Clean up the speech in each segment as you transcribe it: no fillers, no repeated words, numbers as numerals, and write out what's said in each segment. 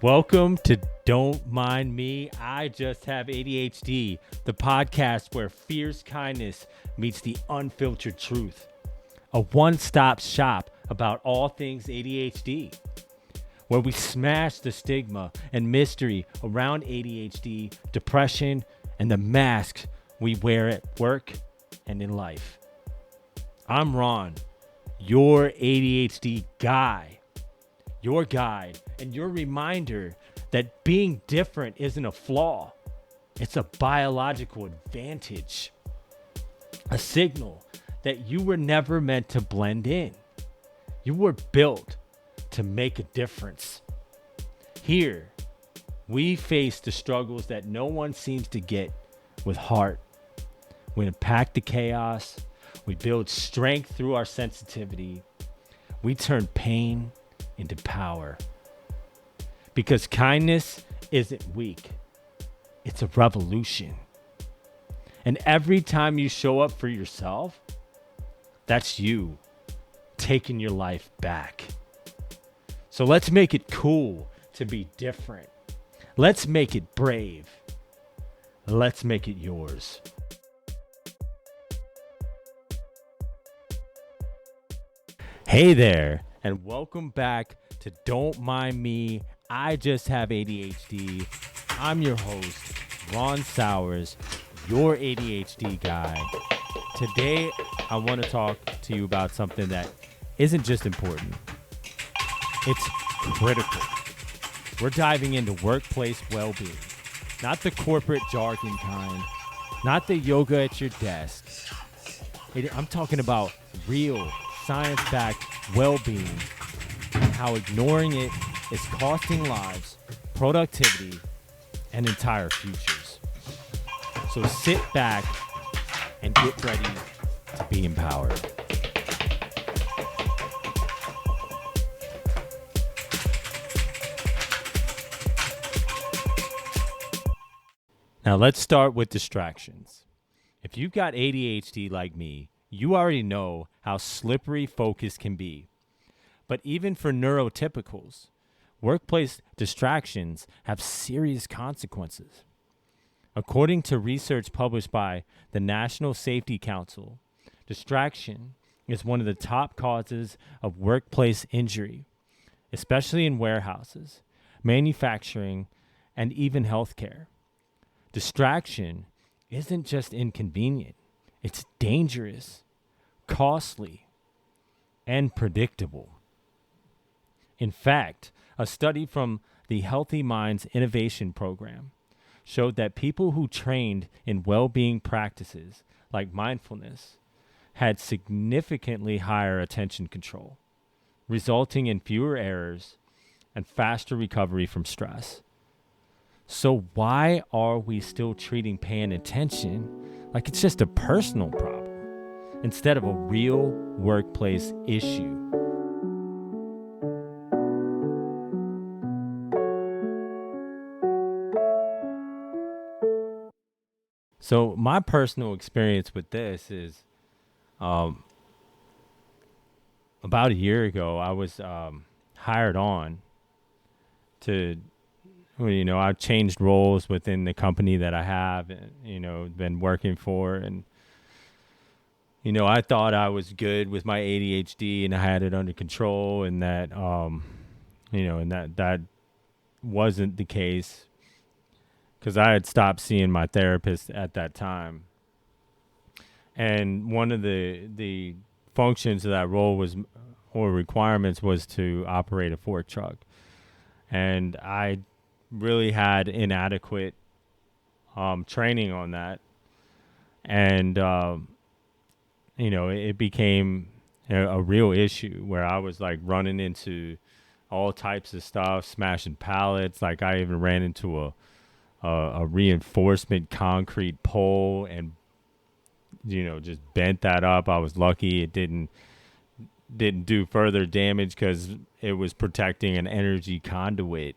Welcome to Don't Mind Me, I Just Have ADHD, the podcast where fierce kindness meets the unfiltered truth. A one-stop shop about all things ADHD, where we smash the stigma and mystery around ADHD, depression, and the masks we wear at work and in life. I'm Ron, your ADHD guy. Your guide and your reminder that being different isn't a flaw. It's a biological advantage. A signal that you were never meant to blend in. You were built to make a difference. Here, we face the struggles that no one seems to get with heart. We unpack the chaos. We build strength through our sensitivity. We turn pain into power. Because kindness isn't weak. It's a revolution. And every time you show up for yourself, that's you taking your life back. So let's make it cool to be different. Let's make it brave. Let's make it yours. Hey there. And welcome back to Don't Mind Me, I Just Have ADHD. I'm your host, Ron Souers, your ADHD guy. Today, I want to talk to you about something that isn't just important. It's critical. We're diving into workplace well-being. Not the corporate jargon kind. Not the yoga at your desk. I'm talking about real, science-backed well-being and how ignoring it is costing lives, productivity, and entire futures. So sit back and get ready to be empowered. Now let's start with distractions. If you've got ADHD like me, you already know how slippery focus can be. But even for neurotypicals, workplace distractions have serious consequences. According to research published by the National Safety Council, distraction is one of the top causes of workplace injury, especially in warehouses, manufacturing, and even healthcare. Distraction isn't just inconvenient, it's dangerous, costly, and predictable. In fact, a study from the Healthy Minds Innovation Program showed that people who trained in well-being practices like mindfulness had significantly higher attention control, resulting in fewer errors and faster recovery from stress. So why are we still treating paying attention like it's just a personal problem instead of a real workplace issue? So my personal experience with this is about a year ago, I was hired on to, I've changed roles within the company that I have, been working for. And, I thought I was good with my ADHD and I had it under control, and that, that wasn't the case. Because I had stopped seeing my therapist at that time. And one of the functions of that role or requirements was to operate a fork truck. And I really had inadequate training on that. And, it became a real issue where I was like running into all types of stuff, smashing pallets. Like I even ran into a reinforcement concrete pole and, just bent that up. I was lucky it didn't do further damage because it was protecting an energy conduit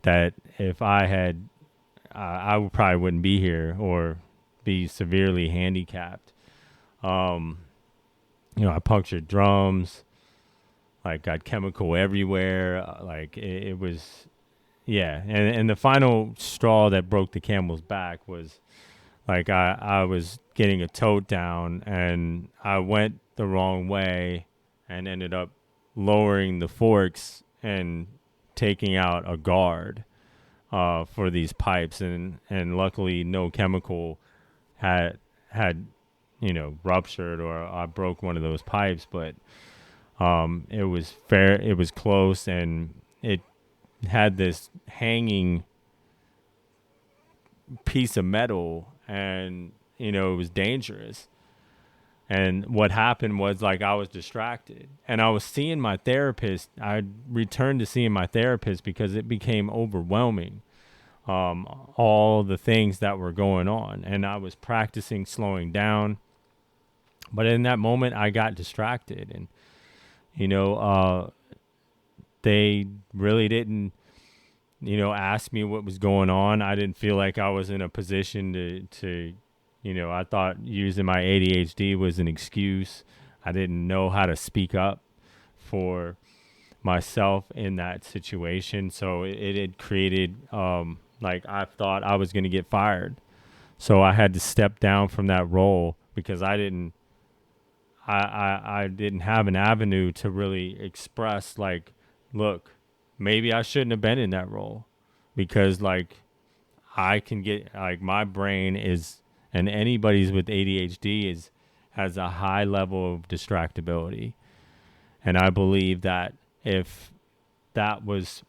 that if I had, I probably wouldn't be here or be severely handicapped. I punctured drums, like got chemical everywhere. Like it was yeah, and the final straw that broke the camel's back was like I was getting a tote down and I went the wrong way and ended up lowering the forks and taking out a guard for these pipes, and luckily no chemical had ruptured or I broke one of those pipes, but it was close, and it had this hanging piece of metal, and it was dangerous. And what happened was, like, I was distracted and I was seeing my therapist. I returned to seeing my therapist because it became overwhelming, all the things that were going on, and I was practicing slowing down. But in that moment I got distracted, and they really didn't ask me what was going on. I didn't feel like I was in a position to I thought using my ADHD was an excuse. I didn't know how to speak up for myself in that situation. So it had created, like, I thought I was going to get fired. So I had to step down from that role because I didn't have an avenue to really express, like, look, maybe I shouldn't have been in that role, because, like, I can get, like, my brain is, and anybody's with ADHD has a high level of distractibility. And I believe that if that was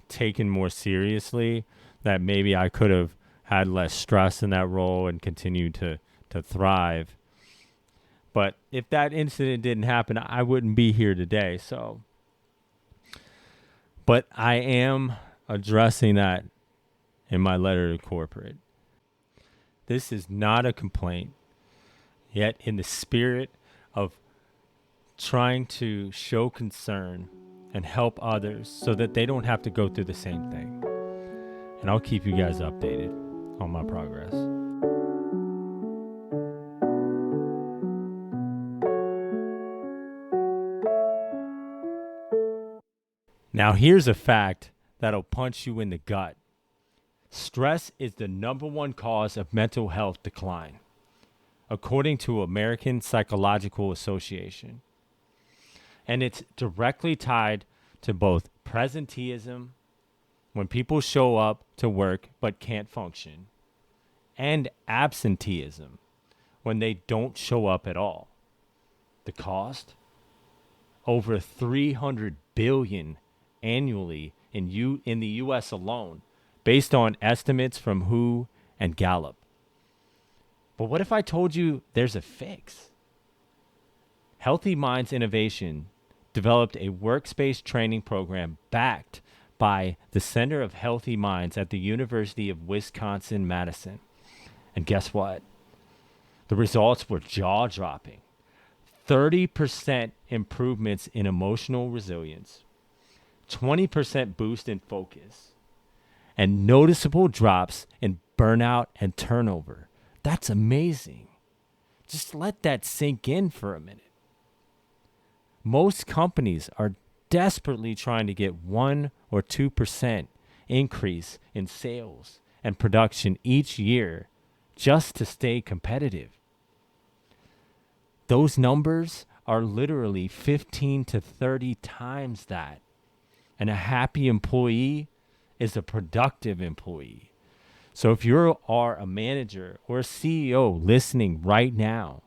taken more seriously, that maybe I could have had less stress in that role and continued to thrive. But if that incident didn't happen, I wouldn't be here today. So, but I am addressing that in my letter to corporate. This is not a complaint, yet in the spirit of trying to show concern and help others so that they don't have to go through the same thing. And I'll keep you guys updated on my progress. Now, here's a fact that'll punch you in the gut. Stress is the number one cause of mental health decline, according to American Psychological Association. And it's directly tied to both presenteeism, when people show up to work but can't function, and absenteeism, when they don't show up at all. The cost? Over $300 billion annually in the U.S. alone, based on estimates from WHO and Gallup. But what if I told you there's a fix? Healthy Minds Innovation developed a workspace training program backed by the Center of Healthy Minds at the University of Wisconsin-Madison. And guess what? The results were jaw-dropping. 30% improvements in emotional resilience, 20% boost in focus, and noticeable drops in burnout and turnover. That's amazing. Just let that sink in for a minute. Most companies are desperately trying to get 1 or 2% increase in sales and production each year just to stay competitive. Those numbers are literally 15 to 30 times that. And a happy employee is a productive employee. So if you are a manager or a CEO listening right now,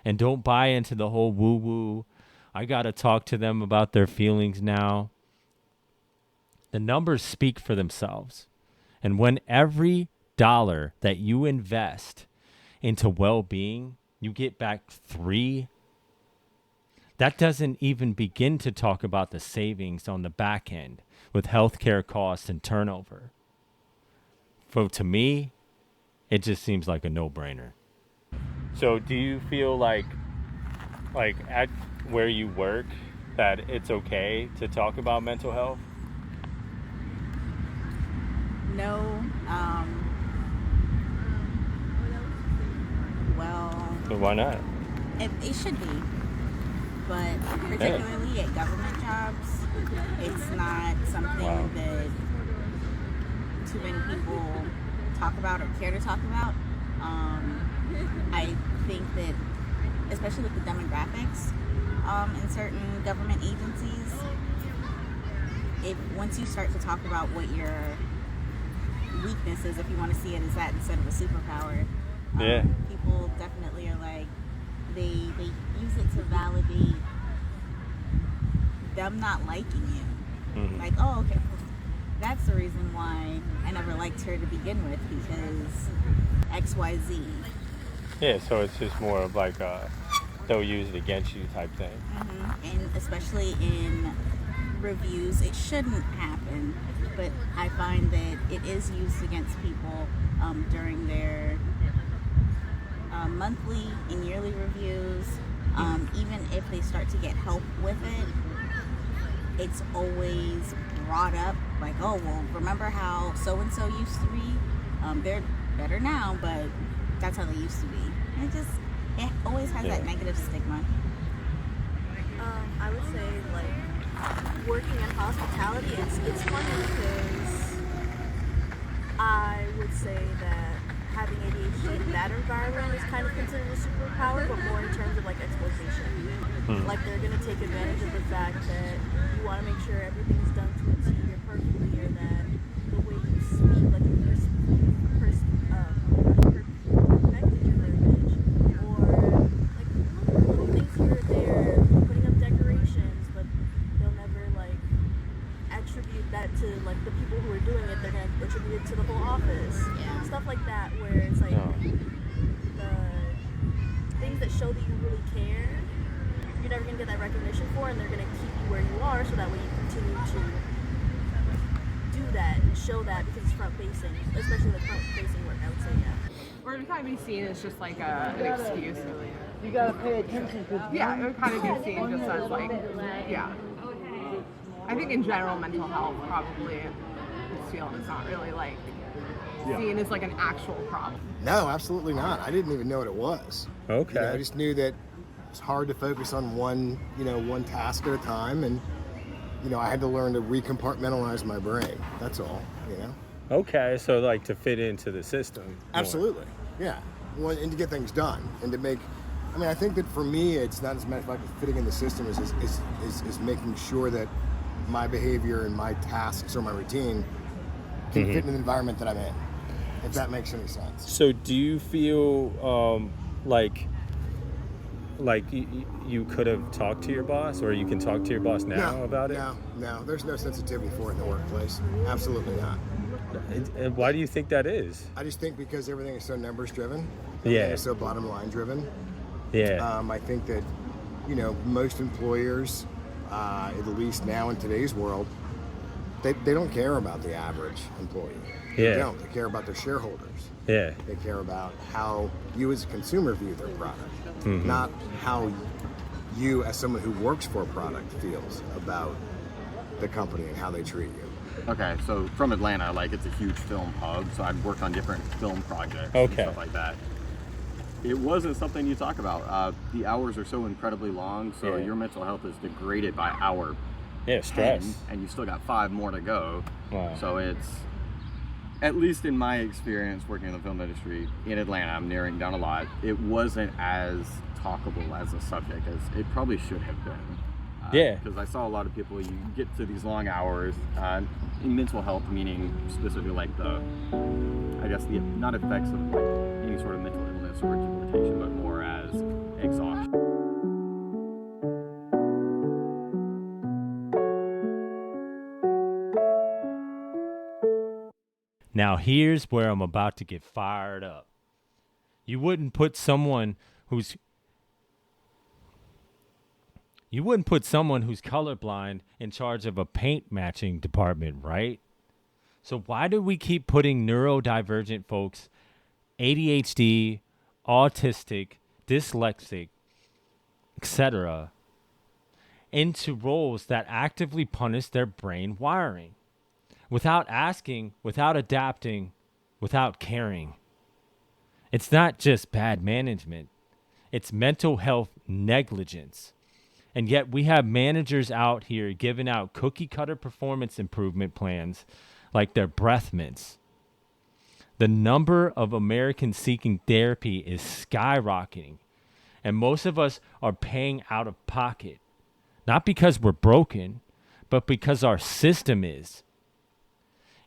and don't buy into the whole woo-woo, I got to talk to them about their feelings now. The numbers speak for themselves. And when every dollar that you invest into well-being, you get back 3. That doesn't even begin to talk about the savings on the back end with healthcare costs and turnover. So to me, it just seems like a no-brainer. So do you feel like at where you work that it's okay to talk about mental health? No. Well, So why not? it should be. But particularly at government jobs, it's not something that too many people talk about or care to talk about. I think that, especially with the demographics in certain government agencies, once you start to talk about what your weakness is, if you want to see it as that instead of a superpower, people definitely are like, they use it to validate them not liking you. Like, oh, okay, that's the reason why I never liked her to begin with, because XYZ. Yeah, so it's just more of like they'll use it against you type thing. And especially in reviews, it shouldn't happen, but I find that it is used against people during their monthly and yearly reviews. Even if they start to get help with it, it's always brought up like, oh, well, remember how so-and-so used to be? They're better now, but that's how they used to be. And it always has that negative stigma. I would say, like, working in hospitality, it's funny because I would say that having ADHD in that environment is kind of considered a superpower, but more in terms of, like, exploitation. Like, they're going to take advantage of the fact that you want to make sure everything's done to a T, you're perfectly, or that the way you speak, like, perfected your verbiage, or, like, little things here or there, putting up decorations, but they'll never, like, attribute that to, like, the people who are doing it. They're going to attribute it to the whole office. Stuff like that, where it's like the things that show that you really care, you're never going to get that recognition for, and they're going to keep you where you are, so that way you continue to do that and show that, because it's front-facing, especially the front-facing work, I would say, Or it would kind of be seen as just like an excuse. You gotta pay attention to. Yeah, it would kind of be seen just as like, I think in general, mental health probably this field is not really like seen as like an actual problem. No, absolutely not. I didn't even know what it was. Okay. I just knew that it's hard to focus on one task at a time, and I had to learn to recompartmentalize my brain. That's all. Okay, so like to fit into the system. Absolutely. Yeah. And to get things done, and to make. I think that for me, it's not as much about fitting in the system is making sure that my behavior and my tasks or my routine can fit in the environment that I'm in. If that makes any sense. So do you feel like you could have talked to your boss, or you can talk to your boss now about it? No. There's no sensitivity for it in the workplace. Absolutely not. And why do you think that is? I just think because everything is so numbers driven. Yeah. So bottom line driven. Yeah. I think that, most employers, at least now in today's world, they don't care about the average employee. Yeah. They don't. They care about their shareholders. Yeah. They care about how you as a consumer view their product, not how you as someone who works for a product feels about the company and how they treat you. Okay, so from Atlanta, it's a huge film hub, so I've worked on different film projects Okay. and stuff like that. It wasn't something you talk about. The hours are so incredibly long, so your mental health is degraded by hour. Yeah, stress. 10, and you still got 5 more to go. Wow. So it's, at least in my experience working in the film industry in Atlanta, I'm narrowing down a lot, it wasn't as talkable as a subject as it probably should have been. Because I saw a lot of people, you get to these long hours, in mental health, meaning specifically the not effects of any sort of mental illness or debilitation, but more as exhaustion. Now here's where I'm about to get fired up. You wouldn't put someone who's colorblind in charge of a paint matching department, right? So why do we keep putting neurodivergent folks, ADHD, autistic, dyslexic, etc., into roles that actively punish their brain wiring? Without asking, without adapting, without caring. It's not just bad management. It's mental health negligence. And yet we have managers out here giving out cookie cutter performance improvement plans like their breath mints. The number of Americans seeking therapy is skyrocketing, and most of us are paying out of pocket, not because we're broken, but because our system is.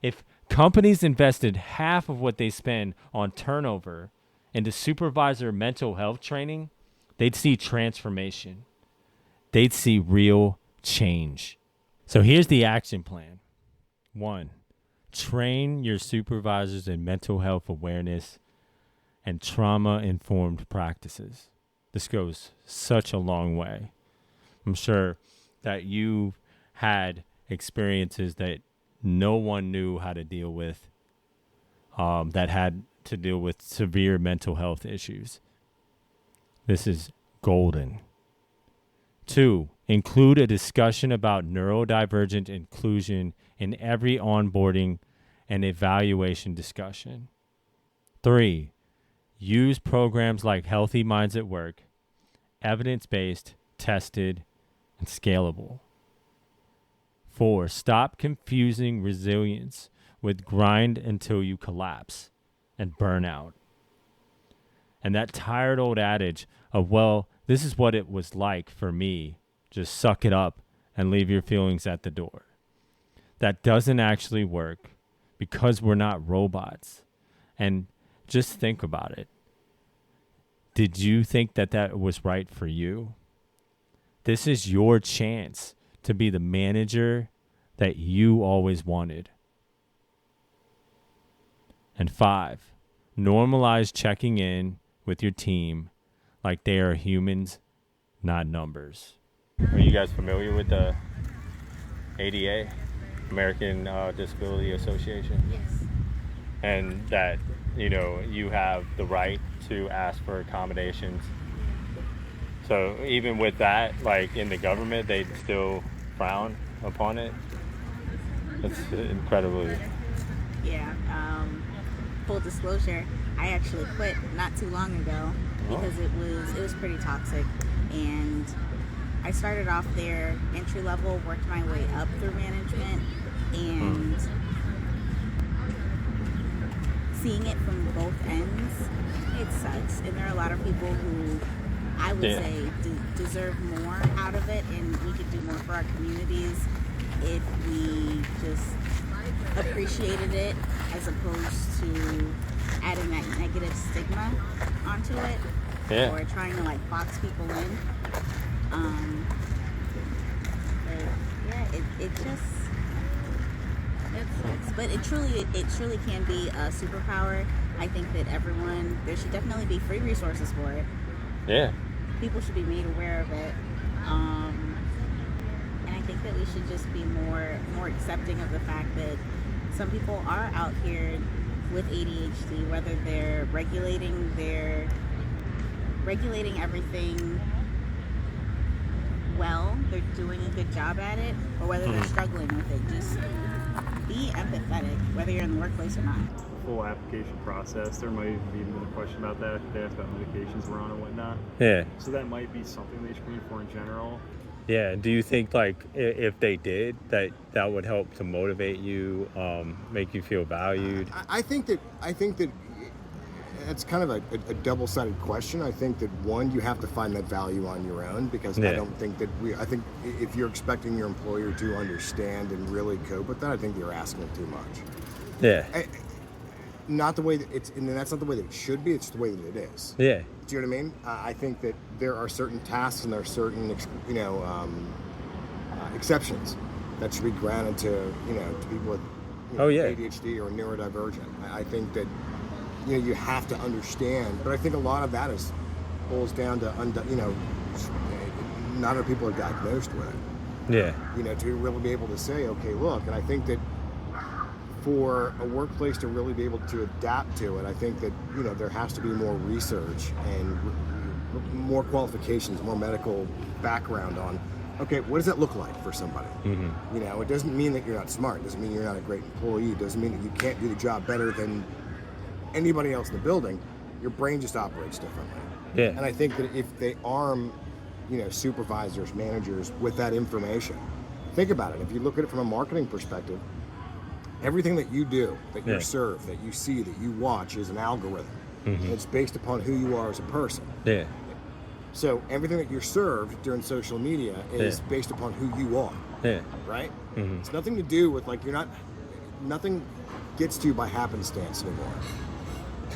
If companies invested half of what they spend on turnover into supervisor mental health training, they'd see transformation. They'd see real change. So here's the action plan. 1, train your supervisors in mental health awareness and trauma-informed practices. This goes such a long way. I'm sure that you've had experiences that no one knew how to deal with, that had to deal with severe mental health issues. This is golden. 2, include a discussion about neurodivergent inclusion in every onboarding and evaluation discussion. 3, use programs like Healthy Minds at Work, evidence-based, tested, and scalable. 4, stop confusing resilience with grind until you collapse and burnout. And that tired old adage of, well, this is what it was like for me, just suck it up and leave your feelings at the door. That doesn't actually work because we're not robots. And just think about it. Did you think that that was right for you? This is your chance to be the manager that you always wanted. And 5, normalize checking in with your team like they are humans, not numbers. Are you guys familiar with the ADA, American Disability Association? Yes. And that, you have the right to ask for accommodations. So even with that, like in the government, they still frown upon it. It's incredibly. Yeah. Full disclosure, I actually quit not too long ago because it was pretty toxic, and I started off there entry level, worked my way up through management, and seeing it from both ends, it sucks. And there are a lot of people who I would say deserve more out of it, and we could do more for our communities if we just appreciated it as opposed to adding that negative stigma onto it or trying to like box people in. It sucks, but it truly can be a superpower. I think that there should definitely be free resources for it. Yeah. People should be made aware of it. And I think that we should just be more accepting of the fact that some people are out here with ADHD, whether they're regulating everything well, they're doing a good job at it, or whether they're struggling with it. Just be empathetic, whether you're in the workplace or not. Full application process. There might even be a question about that if they ask about medications we're on and whatnot. Yeah. So that might be something they screen for in general. Yeah. Do you think like if they did that would help to motivate you, make you feel valued? I think that it's kind of a double-sided question. I think that one, you have to find that value on your own, because I don't think that I think if you're expecting your employer to understand and really cope with that, I think you're asking too much. Yeah. Not the way that and that's not the way that it should be. It's the way that it is. Yeah. Do you know what I mean? I think that there are certain tasks and there are certain, exceptions that should be granted to people with ADHD or neurodivergent. I think that you have to understand, but I think a lot of that boils down to not enough people are diagnosed with it. Yeah. To really be able to say, okay, look, and I think that for a workplace to really be able to adapt to it, I think that there has to be more research and more qualifications, more medical background on, okay, what does that look like for somebody? Mm-hmm. It doesn't mean that you're not smart. It doesn't mean you're not a great employee. It doesn't mean that you can't do the job better than anybody else in the building. Your brain just operates differently. Yeah. And I think that if they arm, supervisors, managers with that information, think about it. If you look at it from a marketing perspective, everything that you do, that Yeah. you're served, that you see, that you watch is an algorithm. Mm-hmm. And it's based upon who you are as a person. Yeah. So everything that you're served during social media is Yeah. based upon who you are, Yeah. right? Mm-hmm. It's nothing to do with like nothing gets to you by happenstance anymore.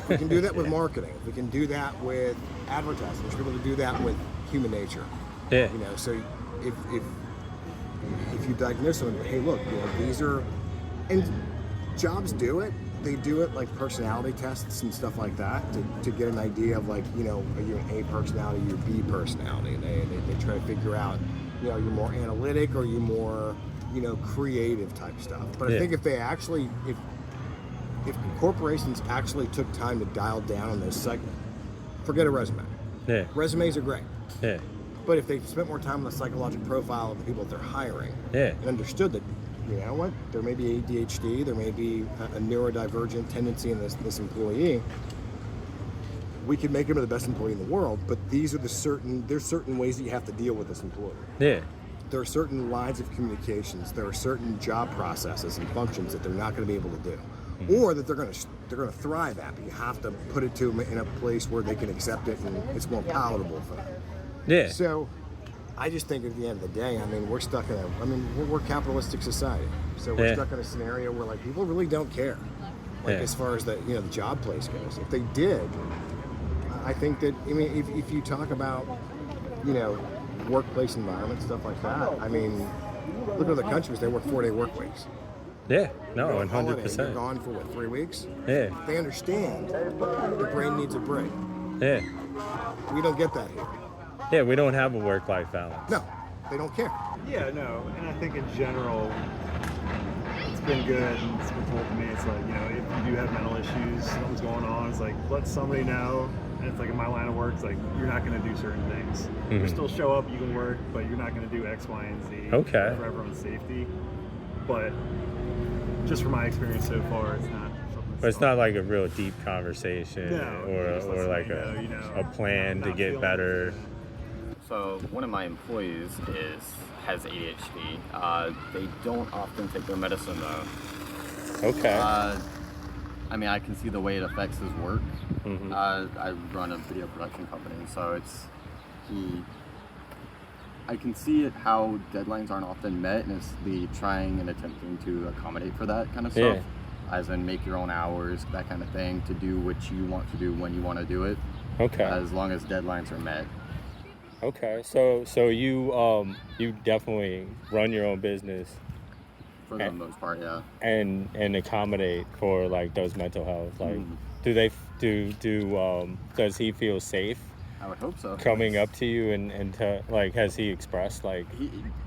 We can do that with marketing. We can do that with advertising. We should be able to do that with human nature. Yeah. You know, so if you diagnose someone, hey, look, you know, these are, and jobs do it. They do it like personality tests and stuff like that to get an idea of like, you know, are you an A personality, you're B personality, and they try to figure out, you know, you're more analytic or you're more, you know, creative type stuff. But I think if they actually, if corporations actually took time to dial down on those forget a resume. Yeah. Resumes are great. Yeah. But if they spent more time on the psychological profile of the people that they're hiring and understood that, you know what, there may be ADHD, there may be a neurodivergent tendency in this employee, we could make him the best employee in the world, but there's certain ways that you have to deal with this employee. Yeah. There are certain lines of communications, there are certain job processes and functions that they're not going to be able to do. Or that they're going to thrive at, but you have to put it to them in a place where they can accept it and it's more palatable for them. Yeah. So, I just think at the end of the day, I mean, we're stuck in we're a capitalistic society. So we're stuck in a scenario where like people really don't care. Like as far as the job place goes. If they did, I think that, I mean, if you talk about, you know, workplace environment, stuff like that, I mean, look at other countries, they work 4-day work weeks. Yeah, no, You're on holiday, 100%. You're gone for what, 3 weeks? Yeah. They understand the brain needs a break. Yeah. We don't get that here. Yeah, we don't have a work-life balance. No, they don't care. Yeah, no, and I think in general, it's been good, and it's been told to me, it's like, you know, if you do have mental issues, something's going on, it's like, let somebody know, and it's like in my line of work, it's like, you're not going to do certain things. You still show up, you can work, but you're not going to do X, Y, and Z Okay. for everyone's safety. But just from my experience so far, it's not something. But it's not like a real deep conversation just let or like somebody know, you know, a plan to not get feeling better. it. So one of my employees has ADHD. They don't often take their medicine though. Okay. I mean, I can see the way it affects his work. Mm-hmm. I run a video production company, so I can see it how deadlines aren't often met, and it's the trying and attempting to accommodate for that kind of stuff. As in make your own hours, that kind of thing, to do what you want to do when you want to do it. Okay. As long as deadlines are met. Okay. So you definitely run your own business For the most part, yeah. and accommodate for like those mental health. Like, does he feel safe I would hope so. coming up to you and like, has he expressed like?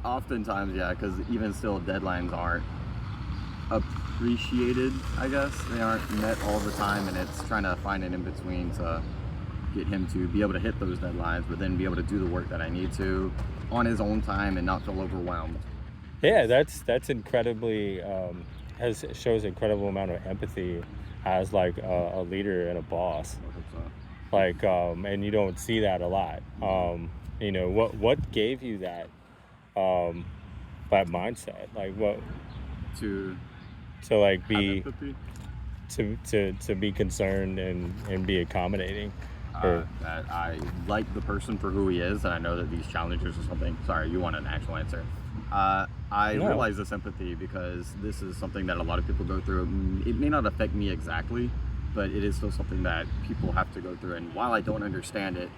Oftentimes, yeah, because even still, deadlines aren't appreciated, I guess. They aren't met all the time, and it's trying to find an in-between to get him to be able to hit those deadlines, but then be able to do the work that I need to on his own time and not feel overwhelmed. Yeah, that's incredibly shows incredible amount of empathy as like a leader and a boss. I hope so. Like and you don't see that a lot. You know, what gave you that mindset? Like what To like have be empathy. to be concerned and be accommodating. That I like the person for who he is, and I know that these challenges are something. Sorry, you want an actual answer. I realize this empathy because this is something that a lot of people go through. It may not affect me exactly, but it is still something that people have to go through. And while I don't understand it,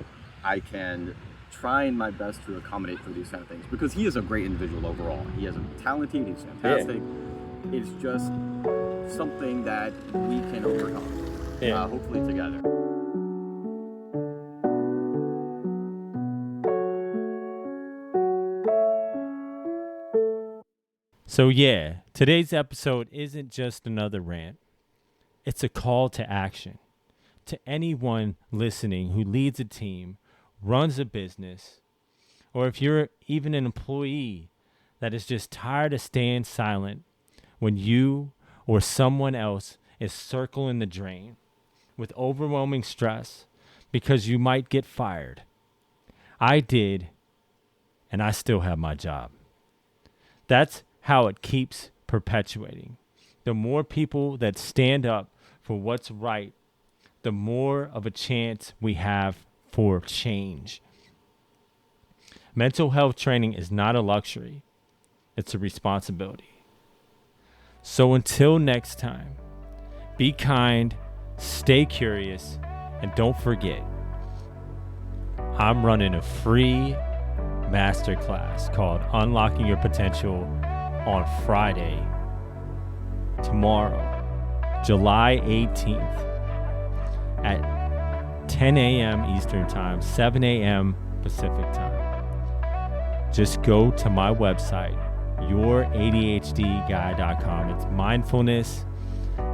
I can try my best to accommodate for these kind of things because he is a great individual overall. He is talented, he's fantastic. Yeah. It's just something that we can overcome, hopefully together. So yeah, today's episode isn't just another rant. It's a call to action to anyone listening who leads a team, runs a business, or if you're even an employee that is just tired of staying silent when you or someone else is circling the drain with overwhelming stress because you might get fired. I did, and I still have my job. That's how it keeps perpetuating. The more people that stand up for what's right, the more of a chance we have for change. Mental health training is not a luxury. It's a responsibility. So until next time, be kind, stay curious, and don't forget, I'm running a free masterclass called Unlocking Your Potential on Friday, tomorrow, July 18th at 10 a.m. Eastern Time, 7 a.m. Pacific Time. Just go to my website, youradhdguy.com. It's mindfulness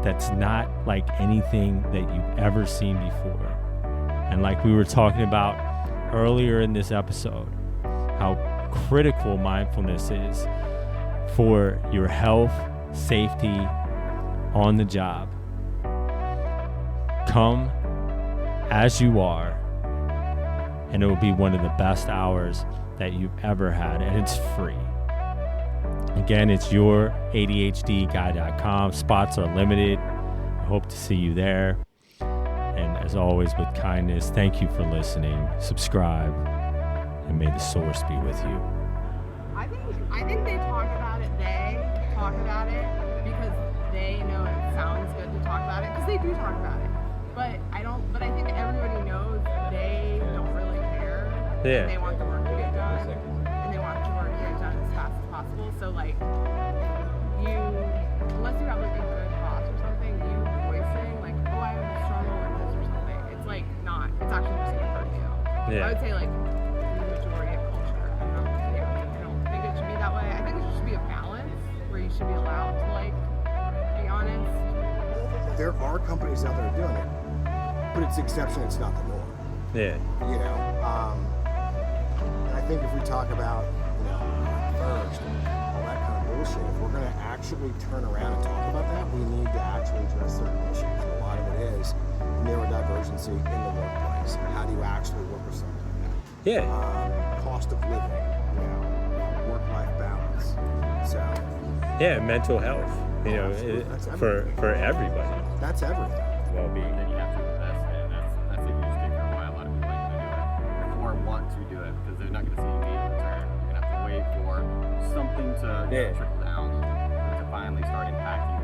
that's not like anything that you've ever seen before. And like we were talking about earlier in this episode, how critical mindfulness is for your health, safety on the job. Come as you are, and it will be one of the best hours that you've ever had, and it's free. Again, it's youradhdguy.com. Spots are limited. I hope to see you there. And as always, with kindness, thank you for listening. Subscribe, and may the source be with you. I think they talk about it. They talk about it because they know it sounds good to talk about it, because they do talk about it. But I think everybody knows they don't really care. Yeah. And they want the work to get done. And they want the work to get done as fast as possible. So like unless you have like a good boss or something, you voicing like, oh, I struggle with this or something, it's like not, it's actually just gonna hurt you. Yeah. I would say like the majority of culture. I don't think it should be that way. I think it should be a balance where you should be allowed to like be honest. There are companies out there doing it, but it's the exception, it's not the norm. Yeah. You know, and I think if we talk about, thirst and all that kind of bullshit, if we're going to actually turn around and talk about that, we need to actually address certain issues. And a lot of it is neurodivergency in the workplace. How do you actually work with something like that? Yeah. Cost of living, work-life balance. So. Yeah, mental health, That's for everybody. That's everything. Well-being. Then you have to invest in it. That's a huge kicker why a lot of people are going to do it or want to do it, because they're not going to see immediate return. You're going to have to wait for something to trickle down to finally start impacting